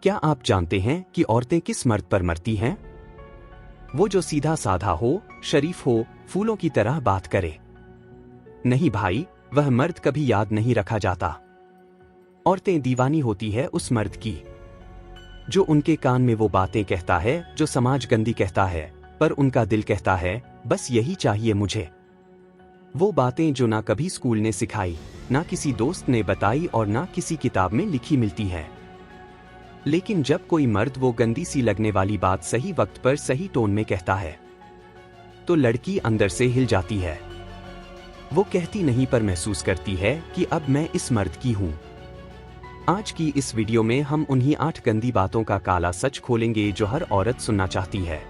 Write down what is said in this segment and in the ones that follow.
क्या आप जानते हैं कि औरतें किस मर्द पर मरती हैं? वो जो सीधा साधा हो, शरीफ हो, फूलों की तरह बात करे। नहीं भाई, वह मर्द कभी याद नहीं रखा जाता। औरतें दीवानी होती है उस मर्द की जो उनके कान में वो बातें कहता है जो समाज गंदी कहता है, पर उनका दिल कहता है बस यही चाहिए मुझे। वो बातें जो ना कभी स्कूल ने सिखाई, ना किसी दोस्त ने बताई और ना किसी किताब में लिखी मिलती है। लेकिन जब कोई मर्द वो गंदी सी लगने वाली बात सही वक्त पर सही टोन में कहता है तो लड़की अंदर से हिल जाती है। वो कहती नहीं पर महसूस करती है कि अब मैं इस मर्द की हूं। आज की इस वीडियो में हम उन्हीं 8 गंदी बातों का काला सच खोलेंगे जो हर औरत सुनना चाहती है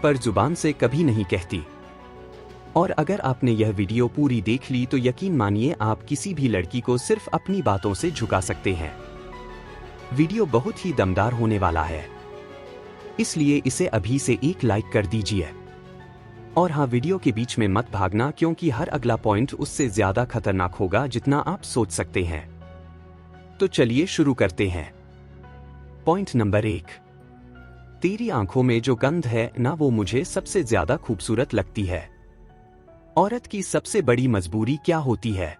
पर जुबान से कभी नहीं कहती। और अगर आपने यह वीडियो पूरी देख ली तो यकीन मानिए आप किसी भी लड़की को सिर्फ अपनी बातों से झुका सकते हैं। वीडियो बहुत ही दमदार होने वाला है, इसलिए इसे अभी से एक लाइक कर दीजिए। और हाँ, वीडियो के बीच में मत भागना क्योंकि हर अगला पॉइंट उससे ज्यादा खतरनाक होगा जितना आप सोच सकते हैं। तो चलिए शुरू करते हैं। पॉइंट नंबर 1, तेरी आंखों में जो गंध है ना वो मुझे सबसे ज्यादा खूबसूरत लगती है। औरत की सबसे बड़ी मजबूरी क्या होती है?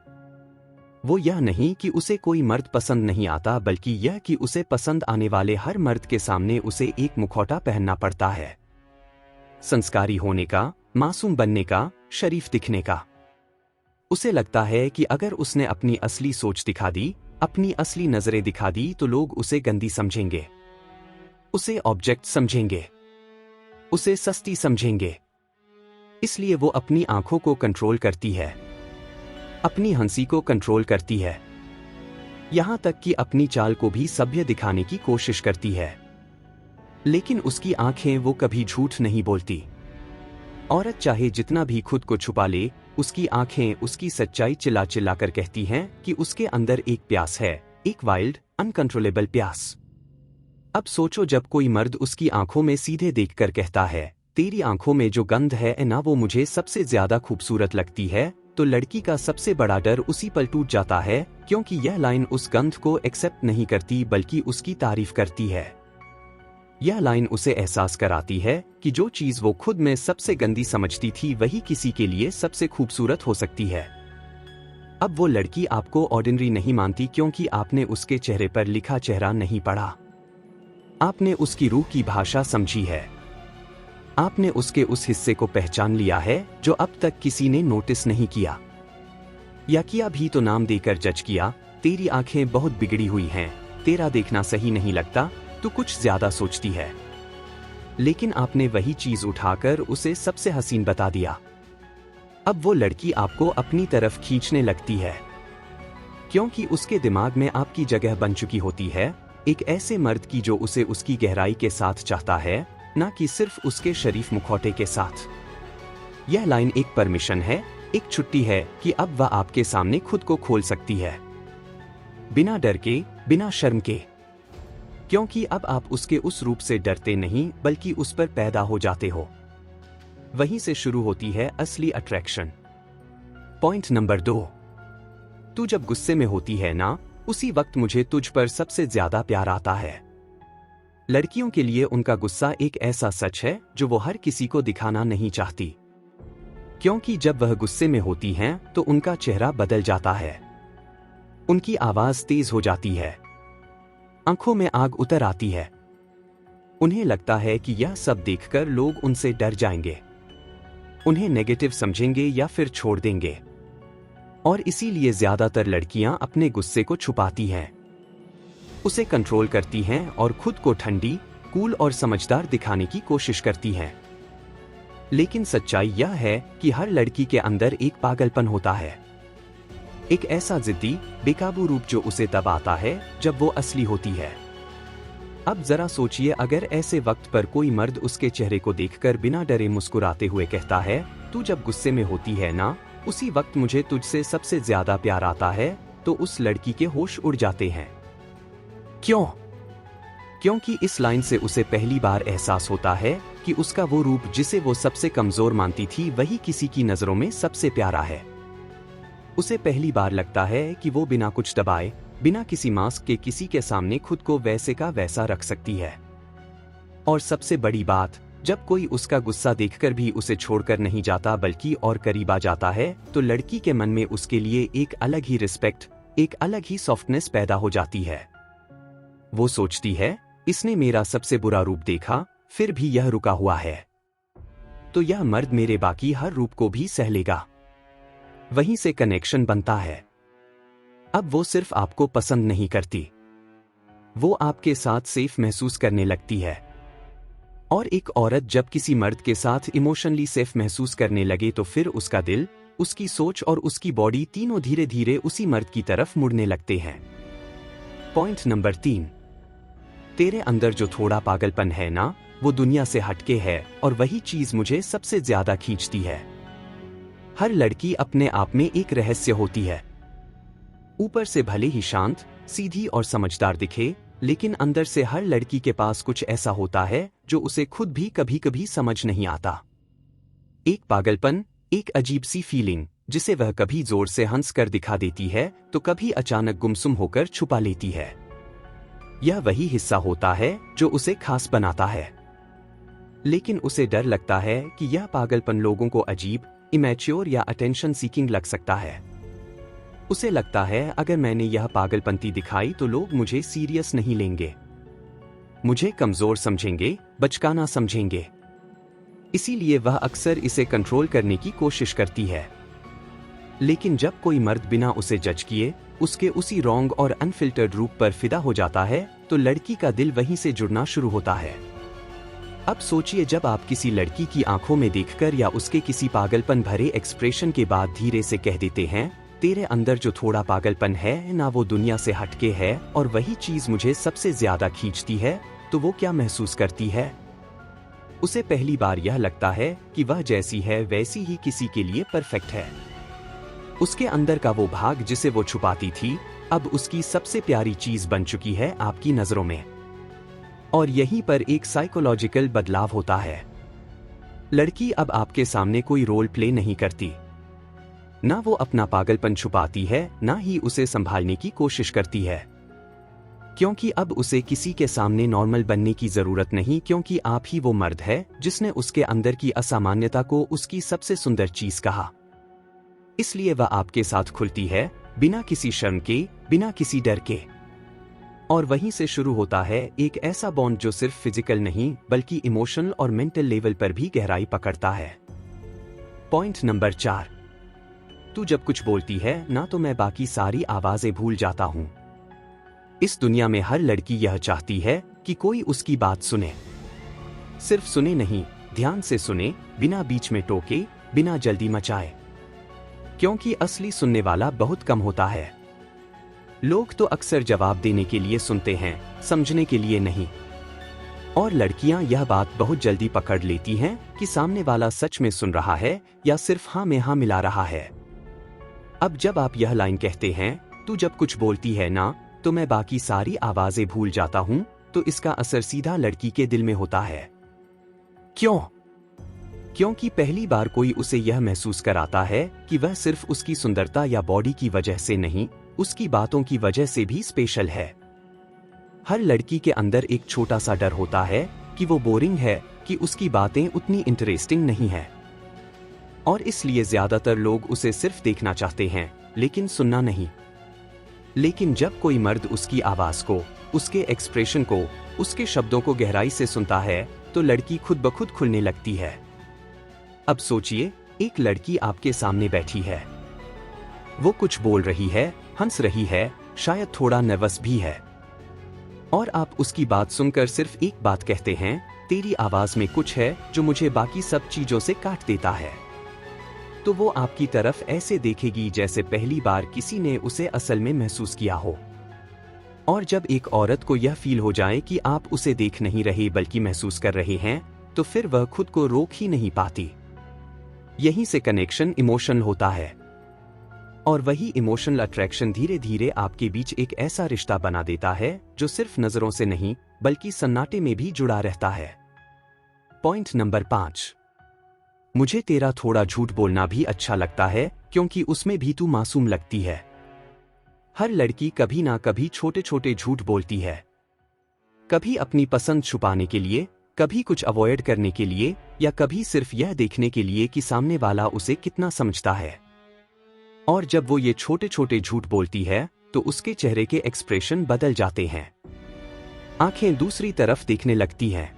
वो यह नहीं कि उसे कोई मर्द पसंद नहीं आता, बल्कि यह कि उसे पसंद आने वाले हर मर्द के सामने उसे एक मुखौटा पहनना पड़ता है। संस्कारी होने का, मासूम बनने का, शरीफ दिखने का। उसे लगता है कि अगर उसने अपनी असली सोच दिखा दी, अपनी असली नजरें दिखा दी तो लोग उसे गंदी समझेंगे, उसे ऑब्जेक्ट समझेंगे, उसे सस्ती समझेंगे। इसलिए वो अपनी आंखों को कंट्रोल करती है, अपनी हंसी को कंट्रोल करती है, यहां तक कि अपनी चाल को भी सभ्य दिखाने की कोशिश करती है। लेकिन उसकी आंखें वो कभी झूठ नहीं बोलती। औरत चाहे जितना भी खुद को छुपा ले, उसकी आंखें उसकी सच्चाई चिल्ला चिल्ला कर कहती हैं कि उसके अंदर एक प्यास है, एक वाइल्ड, अनकंट्रोलेबल प्यास। अब सोचो, जब कोई मर्द उसकी आंखों में सीधे देखकर कहता है तेरी आंखों में जो गंध है ना वो मुझे सबसे ज्यादा खूबसूरत लगती है, तो लड़की का सबसे बड़ा डर उसी पल टूट जाता है, क्योंकि यह लाइन उस गंध को एक्सेप्ट नहीं करती बल्कि उसकी तारीफ करती है। यह लाइन उसे एहसास कराती है कि जो चीज वो खुद में सबसे गंदी समझती थी वही किसी के लिए सबसे खूबसूरत हो सकती है। अब वो लड़की आपको ऑर्डिनरी नहीं मानती क्योंकि आपने उसके चेहरे पर लिखा चेहरा नहीं पढ़ा। आपने उसकी रूह की भाषा समझी है। आपने उसके उस हिस्से को पहचान लिया है जो अब तक किसी ने नोटिस नहीं किया, या किया भी तो नाम देकर जज किया। तेरी आंखें बहुत बिगड़ी हुई हैं, तेरा देखना सही नहीं लगता, तू कुछ ज्यादा सोचती है। लेकिन आपने वही चीज उठाकर उसे सबसे हसीन बता दिया। अब वो लड़की आपको अपनी तरफ खींचने लगती है क्योंकि उसके दिमाग में आपकी जगह बन चुकी होती है, एक ऐसे मर्द की जो उसे उसकी गहराई के साथ चाहता है, ना कि सिर्फ उसके शरीफ मुखौटे के साथ। यह लाइन एक परमिशन है, एक छुट्टी है कि अब वह आपके सामने खुद को खोल सकती है, बिना डर के, बिना शर्म के, क्योंकि अब आप उसके उस रूप से डरते नहीं बल्कि उस पर पैदा हो जाते हो। वहीं से शुरू होती है असली अट्रैक्शन। पॉइंट नंबर 2, तू जब गुस्से में होती है ना, उसी वक्त मुझे तुझ पर सबसे ज्यादा प्यार आता है। लड़कियों के लिए उनका गुस्सा एक ऐसा सच है जो वो हर किसी को दिखाना नहीं चाहती, क्योंकि जब वह गुस्से में होती हैं तो उनका चेहरा बदल जाता है, उनकी आवाज तेज हो जाती है, आंखों में आग उतर आती है। उन्हें लगता है कि यह सब देखकर लोग उनसे डर जाएंगे, उन्हें नेगेटिव समझेंगे या फिर छोड़ देंगे। और इसीलिए ज्यादातर लड़कियां अपने गुस्से को छुपाती हैं, उसे कंट्रोल करती हैं और खुद को ठंडी, कूल और समझदार दिखाने की कोशिश करती हैं। लेकिन सच्चाई यह है कि हर लड़की के अंदर एक पागलपन होता है, एक ऐसा जिद्दी, बेकाबू रूप जो उसे तब आता है जब वो असली होती है। अब जरा सोचिए, अगर ऐसे वक्त पर कोई मर्द उसके चेहरे को देखकर बिना डरे मुस्कुराते हुए कहता है तू जब गुस्से में होती है ना, उसी वक्त मुझे तुझसे सबसे ज्यादा प्यार आता है, तो उस लड़की के होश उड़ जाते हैं। क्यों? क्योंकि इस लाइन से उसे पहली बार एहसास होता है कि उसका वो रूप जिसे वो सबसे कमजोर मानती थी वही किसी की नजरों में सबसे प्यारा है। उसे पहली बार लगता है कि वो बिना कुछ दबाए, बिना किसी मास्क के किसी के सामने खुद को वैसे का वैसा रख सकती है। और सबसे बड़ी बात, जब कोई उसका गुस्सा देखकर भी उसे छोड़कर नहीं जाता बल्कि और करीब आ जाता है, तो लड़की के मन में उसके लिए एक अलग ही रिस्पेक्ट, एक अलग ही सॉफ्टनेस पैदा हो जाती है। वो सोचती है, इसने मेरा सबसे बुरा रूप देखा, फिर भी यह रुका हुआ है, तो यह मर्द मेरे बाकी हर रूप को भी सह लेगा। वहीं से कनेक्शन बनता है। अब वो सिर्फ आपको पसंद नहीं करती, वो आपके साथ सेफ महसूस करने लगती है। और एक औरत जब किसी मर्द के साथ इमोशनली सेफ महसूस करने लगे तो फिर उसका दिल, उसकी सोच और उसकी बॉडी तीनों धीरे धीरे उसी मर्द की तरफ मुड़ने लगते हैं। पॉइंट नंबर 3, तेरे अंदर जो थोड़ा पागलपन है ना, वो दुनिया से हटके है और वही चीज मुझे सबसे ज्यादा खींचती है। हर लड़की अपने आप में एक रहस्य होती है। ऊपर से भले ही शांत, सीधी और समझदार दिखे, लेकिन अंदर से हर लड़की के पास कुछ ऐसा होता है जो उसे खुद भी कभी कभी समझ नहीं आता। एक पागलपन, एक अजीब सी फीलिंग, जिसे वह कभी जोर से हंस कर दिखा देती है तो कभी अचानक गुमसुम होकर छुपा लेती है। यह वही हिस्सा होता है जो उसे खास बनाता है। लेकिन उसे डर लगता है कि यह पागलपन लोगों को अजीब, इमैच्योर या अटेंशन सीकिंग लग सकता है। उसे लगता है अगर मैंने यह पागलपंती दिखाई तो लोग मुझे सीरियस नहीं लेंगे, मुझे कमजोर समझेंगे, बचकाना समझेंगे। इसीलिए वह अक्सर इसे कंट्रोल करने की कोशिश करती है। लेकिन जब कोई मर्द बिना उसे जज किए उसके उसी रॉन्ग और अनफिल्टर्ड रूप पर फिदा हो जाता है तो लड़की का दिल वहीं से जुड़ना शुरू होता है। अब सोचिए, जब आप किसी लड़की की आंखों में देखकर या उसके किसी पागलपन भरे एक्सप्रेशन के बाद धीरे से कह देते हैं, तेरे अंदर जो थोड़ा पागलपन है ना, वो दुनिया से हटके है और वही चीज मुझे सबसे ज्यादा खींचती है, तो वो क्या महसूस करती है? उसे पहली बार यह लगता है कि वह जैसी है वैसी ही किसी के लिए परफेक्ट है। उसके अंदर का वो भाग जिसे वो छुपाती थी, अब उसकी सबसे प्यारी चीज बन चुकी है आपकी नजरों में। और यहीं पर एक साइकोलॉजिकल बदलाव होता है। लड़की अब आपके सामने कोई रोल प्ले नहीं करती। ना वो अपना पागलपन छुपाती है, ना ही उसे संभालने की कोशिश करती है, क्योंकि अब उसे किसी के सामने नॉर्मल बनने की जरूरत नहीं, क्योंकि आप ही वो मर्द है जिसने उसके अंदर की असामान्यता को उसकी सबसे सुंदर चीज कहा। इसलिए वह आपके साथ खुलती है, बिना किसी शर्म के, बिना किसी डर के। और वहीं से शुरू होता है एक ऐसा बॉन्ड जो सिर्फ फिजिकल नहीं बल्कि इमोशनल और मेंटल लेवल पर भी गहराई पकड़ता है। पॉइंट नंबर 4, तू जब कुछ बोलती है ना तो मैं बाकी सारी आवाजें भूल जाता हूं। इस दुनिया में हर लड़की यह चाहती है कि कोई उसकी बात सुने। सिर्फ सुने नहीं, ध्यान से सुने, बिना बीच में टोके, बिना जल्दी मचाए, क्योंकि असली सुनने वाला बहुत कम होता है। लोग तो अक्सर जवाब देने के लिए सुनते हैं, समझने के लिए नहीं। और लड़कियां यह बात बहुत जल्दी पकड़ लेती हैं कि सामने वाला सच में सुन रहा है या सिर्फ हाँ में हाँ मिला रहा है। अब जब आप यह लाइन कहते हैं, तू जब कुछ बोलती है ना तो मैं बाकी सारी आवाजें भूल जाता हूं, तो इसका असर सीधा लड़की के दिल में होता है। क्यों? क्योंकि पहली बार कोई उसे यह महसूस कराता है कि वह सिर्फ उसकी सुंदरता या बॉडी की वजह से नहीं, उसकी बातों की वजह से भी स्पेशल है। हर लड़की के अंदर एक छोटा सा डर होता है कि वो बोरिंग है, कि उसकी बातें उतनी इंटरेस्टिंग नहीं है। और इसलिए ज्यादातर लोग उसे सिर्फ देखना चाहते हैं, लेकिन सुनना नहीं। लेकिन जब कोई मर्द उसकी आवाज को, उसके एक्सप्रेशन को, उसके शब्दों को गहराई से सुनता है तो लड़की खुद ब खुद खुलने लगती है। अब सोचिए, एक लड़की आपके सामने बैठी है, वो कुछ बोल रही है, हंस रही है, शायद थोड़ा नर्वस भी है, और आप उसकी बात सुनकर सिर्फ एक बात कहते हैं, तेरी आवाज में कुछ है जो मुझे बाकी सब चीजों से काट देता है। तो वो आपकी तरफ ऐसे देखेगी जैसे पहली बार किसी ने उसे असल में महसूस किया हो। और जब एक औरत को यह फील हो जाए कि आप उसे देख नहीं रहे बल्कि महसूस कर रहे हैं, तो फिर वह खुद को रोक ही नहीं पाती। यहीं से कनेक्शन इमोशनल होता है, और वही इमोशनल अट्रैक्शन धीरे धीरे आपके बीच एक ऐसा रिश्ता बना देता है जो सिर्फ नजरों से नहीं बल्कि सन्नाटे में भी जुड़ा रहता है। पॉइंट नंबर 5, मुझे तेरा थोड़ा झूठ बोलना भी अच्छा लगता है, क्योंकि उसमें भी तू मासूम लगती है। हर लड़की कभी ना कभी छोटे छोटे झूठ बोलती है। कभी अपनी पसंद छुपाने के लिए, कभी कुछ अवॉइड करने के लिए, या कभी सिर्फ यह देखने के लिए कि सामने वाला उसे कितना समझता है। और जब वो ये छोटे छोटे झूठ बोलती है तो उसके चेहरे के एक्सप्रेशन बदल जाते हैं। आंखें दूसरी तरफ देखने लगती हैं,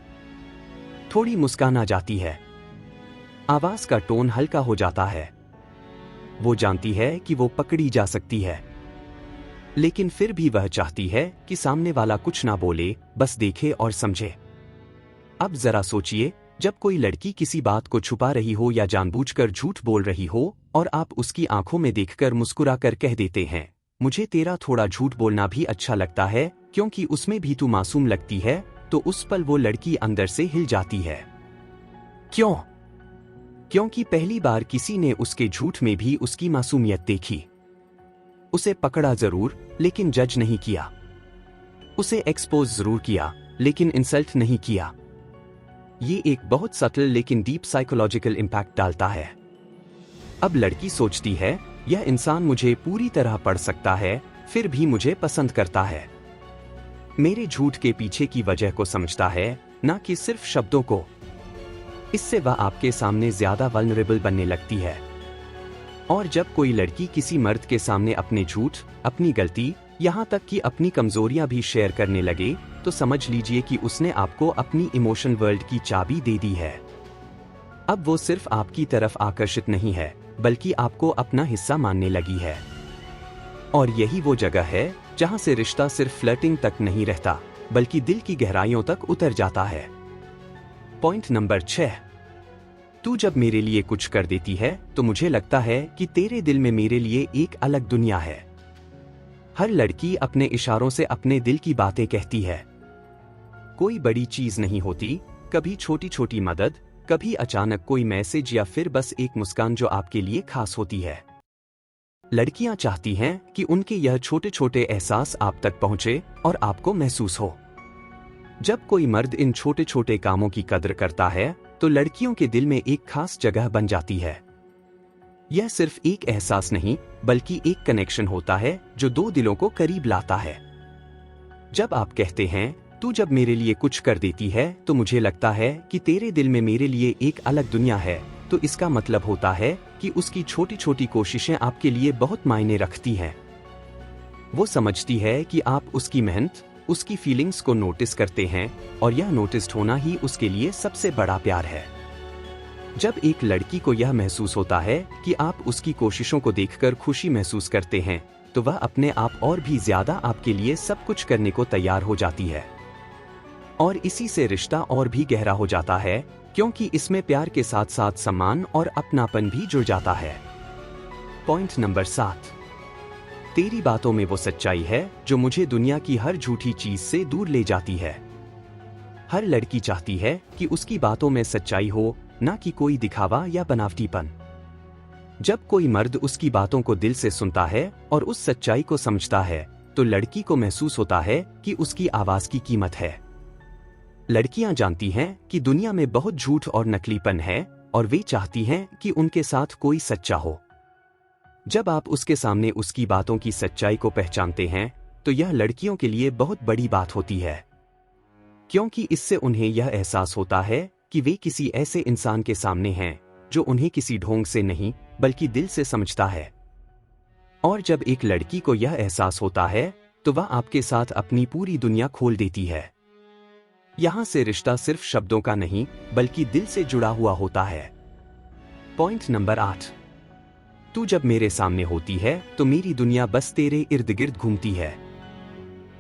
थोड़ी मुस्कान आ जाती है, आवाज का टोन हल्का हो जाता है। वो जानती है कि वो पकड़ी जा सकती है, लेकिन फिर भी वह चाहती है कि सामने वाला कुछ ना बोले, बस देखे और समझे। अब जरा सोचिए, जब कोई लड़की किसी बात को छुपा रही हो या जानबूझकर झूठ बोल रही हो और आप उसकी आंखों में देखकर मुस्कुराकर कह देते हैं, मुझे तेरा थोड़ा झूठ बोलना भी अच्छा लगता है क्योंकि उसमें भी तू मासूम लगती है, तो उस पल वो लड़की अंदर से हिल जाती है। क्यों? क्योंकि पहली बार किसी ने उसके झूठ में भी उसकी मासूमियत देखी। उसे पकड़ा जरूर, लेकिन जज नहीं किया। उसे एक्सपोज जरूर किया, लेकिन इंसल्ट नहीं किया। ये एक बहुत सटल लेकिन डीप साइकोलॉजिकल इंपैक्ट डालता है। अब लड़की सोचती है, यह इंसान मुझे पूरी तरह पढ़ सकता है, फिर भी मुझे पसंद करता है। मेरे झूठ के पीछे की वजह को समझता है, ना कि सिर्फ शब्दों को। इससे वह आपके सामने ज्यादा वल्नरेबल बनने लगती है। और जब कोई लड़की किसी मर्द के सामने अपने झूठ, अपनी गलती, यहाँ तक कि अपनी कमजोरियां भी शेयर करने लगे, तो समझ लीजिए कि उसने आपको अपनी इमोशन वर्ल्ड की चाबी दे दी है। अब वो सिर्फ आपकी तरफ आकर्षित नहीं है, बल्कि आपको अपना हिस्सा मानने लगी है। और यही वो जगह है जहां से रिश्ता सिर्फ फ्लर्टिंग तक नहीं रहता, बल्कि दिल की गहराइयों तक उतर जाता है। Point number 6। तू जब मेरे लिए कुछ कर देती है तो मुझे लगता है कि तेरे दिल में मेरे लिए एक अलग दुनिया है। हर लड़की अपने इशारों से अपने दिल की बातें कहती है। कोई बड़ी चीज नहीं होती, कभी छोटी छोटी मदद, कभी अचानक कोई मैसेज या फिर बस एक मुस्कान जो आपके लिए खास होती है। लड़कियां चाहती हैं कि उनके यह छोटे छोटे एहसास आप तक पहुंचे और आपको महसूस हो। जब कोई मर्द इन छोटे छोटे कामों की कद्र करता है तो लड़कियों के दिल में एक खास जगह बन जाती है। यह सिर्फ एक एहसास नहीं, बल्कि एक कनेक्शन होता है जो दो दिलों को करीब लाता है। जब आप कहते हैं, तू जब मेरे लिए कुछ कर देती है तो मुझे लगता है कि तेरे दिल में मेरे लिए एक अलग दुनिया है, तो इसका मतलब होता है कि उसकी छोटी छोटी कोशिशें आपके लिए बहुत मायने रखती हैं। वो समझती है कि आप उसकी मेहनत, उसकी फीलिंग्स को नोटिस करते हैं, और यह नोटिस्ड होना ही उसके लिए सबसे बड़ा प्यार है। जब एक लड़की को यह महसूस होता है कि आप उसकी कोशिशों को देखकर खुशी महसूस करते हैं, तो वह अपने आप और भी ज्यादा आपके लिए सब कुछ करने को तैयार हो जाती है। और इसी से रिश्ता और भी गहरा हो जाता है, क्योंकि इसमें प्यार के साथ साथ सम्मान और अपनापन भी जुड़ जाता है। Point number 7। तेरी बातों में वो सच्चाई है जो मुझे दुनिया की हर झूठी चीज से दूर ले जाती है। हर लड़की चाहती है कि उसकी बातों में सच्चाई हो, ना कि कोई दिखावा या बनावटीपन। जब कोई मर्द उसकी बातों को दिल से सुनता है और उस सच्चाई को समझता है, तो लड़की को महसूस होता है कि उसकी आवाज की कीमत है। लड़कियां जानती हैं कि दुनिया में बहुत झूठ और नकलीपन है, और वे चाहती हैं कि उनके साथ कोई सच्चा हो। जब आप उसके सामने उसकी बातों की सच्चाई को पहचानते हैं, तो यह लड़कियों के लिए बहुत बड़ी बात होती है, क्योंकि इससे उन्हें यह एहसास होता है कि वे किसी ऐसे इंसान के सामने हैं जो उन्हें किसी ढोंग से नहीं, बल्कि दिल से समझता है। और जब एक लड़की को यह एहसास होता है, तो वह आपके साथ अपनी पूरी दुनिया खोल देती है। यहां से रिश्ता सिर्फ शब्दों का नहीं, बल्कि दिल से जुड़ा हुआ होता है। Point number 8। तू जब मेरे सामने होती है तो मेरी दुनिया बस तेरे इर्द गिर्द घूमती है।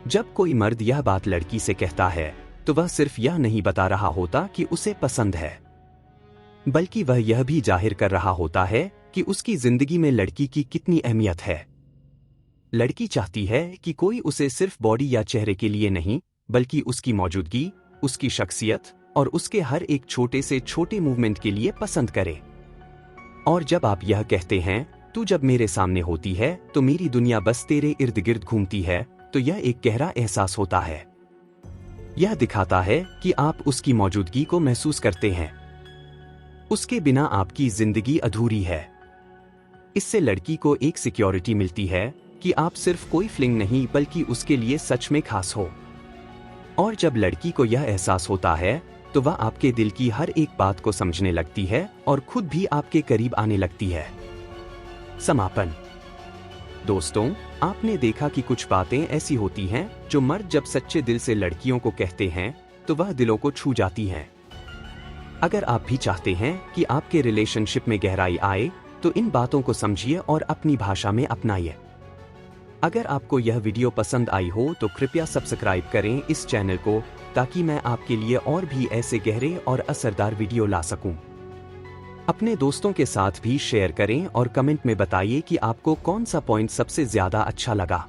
जब कोई मर्द यह बात लड़की से कहता है, तो वह सिर्फ यह नहीं बता रहा होता कि उसे पसंद है, बल्कि वह यह भी जाहिर कर रहा होता है कि उसकी जिंदगी में लड़की की कितनी अहमियत है। लड़की चाहती है कि कोई उसे सिर्फ बॉडी या चेहरे के लिए नहीं, बल्कि उसकी मौजूदगी, उसकी शख्सियत और उसके हर एक छोटे से छोटे मूवमेंट के लिए पसंद करे। और जब आप यह कहते हैं, तू जब मेरे सामने होती है तो मेरी दुनिया बस तेरे इर्द गिर्द घूमती है, तो यह एक गहरा एहसास होता है। यह दिखाता है कि आप उसकी मौजूदगी को महसूस करते हैं। उसके बिना आपकी जिंदगी अधूरी है। इससे लड़की को एक सिक्योरिटी मिलती है कि आप सिर्फ कोई फ्लिंग नहीं बल्कि उसके लिए सच में खास हो। और जब लड़की को यह एहसास होता है तो वह आपके दिल की हर एक बात को समझने लगती है और खुद भी आपके करीब आने लगती है। समापन। दोस्तों, आपने देखा कि कुछ बातें ऐसी होती हैं जो मर्द जब सच्चे दिल से लड़कियों को कहते हैं तो वह दिलों को छू जाती हैं। अगर आप भी चाहते हैं कि आपके रिलेशनशिप में गहराई आए तो इन बातों को समझिए और अपनी भाषा में अपनाइए। अगर आपको यह वीडियो पसंद आई हो तो कृपया सब्सक्राइब करें इस चैनल को, ताकि मैं आपके लिए और भी ऐसे गहरे और असरदार वीडियो ला सकूं। अपने दोस्तों के साथ भी शेयर करें और कमेंट में बताइए कि आपको कौन सा पॉइंट सबसे ज्यादा अच्छा लगा।